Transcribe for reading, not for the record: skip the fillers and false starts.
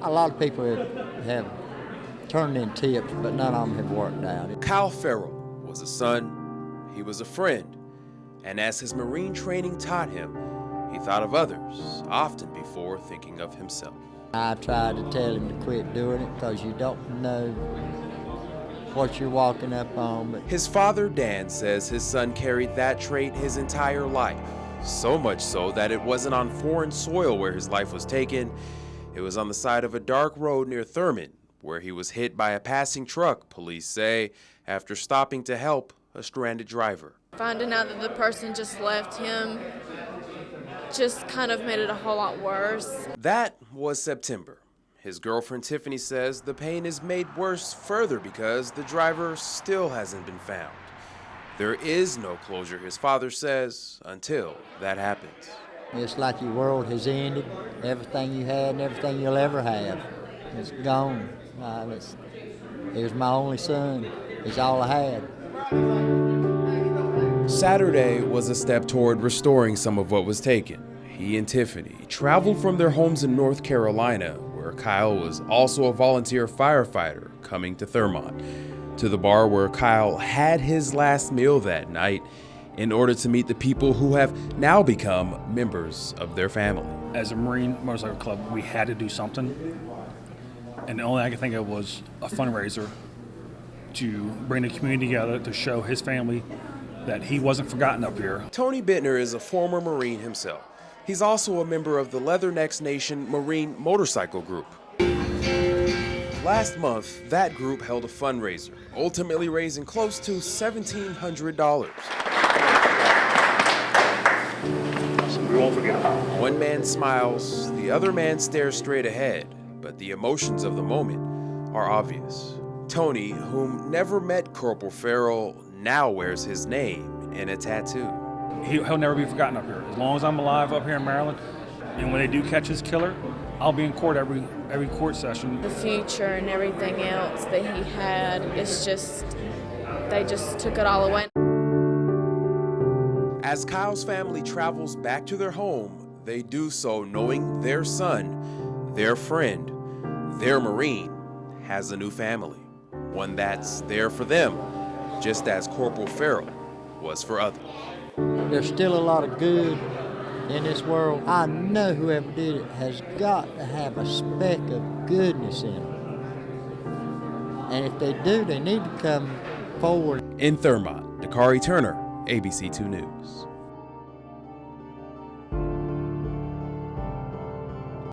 A lot of people have turned in tips, but none of them have worked out. Kyle Ferrell was a son, he was a friend, and as his Marine training taught him, he thought of others, often before thinking of himself. I tried to tell him to quit doing it because you don't know what you're walking up on. But his father, Dan, says his son carried that trait his entire life, so much so that it wasn't on foreign soil where his life was taken. It was on the side of a dark road near Thurman, where he was hit by a passing truck, police say, after stopping to help a stranded driver. Finding out that the person just left him just kind of made it a whole lot worse. That was September. His girlfriend Tiffany says the pain is made worse further because the driver still hasn't been found. There is no closure, his father says, until that happens. It's like your world has ended. Everything you had and everything you'll ever have is gone. He was my only son. He's all I had. Saturday was a step toward restoring some of what was taken. He and Tiffany traveled from their homes in North Carolina, where Kyle was also a volunteer firefighter coming to Thurmont, to the bar where Kyle had his last meal that night in order to meet the people who have now become members of their family. As a Marine Motorcycle Club, we had to do something, and the only thing I could think of was a fundraiser to bring the community together to show his family that he wasn't forgotten up here. Tony Bittner is a former Marine himself. He's also a member of the Leathernecks Nation Marine Motorcycle Group. Last month, that group held a fundraiser, ultimately raising close to $1,700. We won't forget about it. One man smiles, the other man stares straight ahead, but the emotions of the moment are obvious. Tony, whom never met Corporal Ferrell, now wears his name in a tattoo. He'll never be forgotten up here. As long as I'm alive up here in Maryland, and when they do catch his killer, I'll be in court every court session. The future and everything else that he had, they just took it all away. As Kyle's family travels back to their home, they do so knowing their son, their friend, their Marine, has a new family. One that's there for them, just as Corporal Ferrell was for others. There's still a lot of good in this world. I know whoever did it has got to have a speck of goodness in them. And if they do, they need to come forward. In Thurmont, Dakari Turner, ABC 2 News.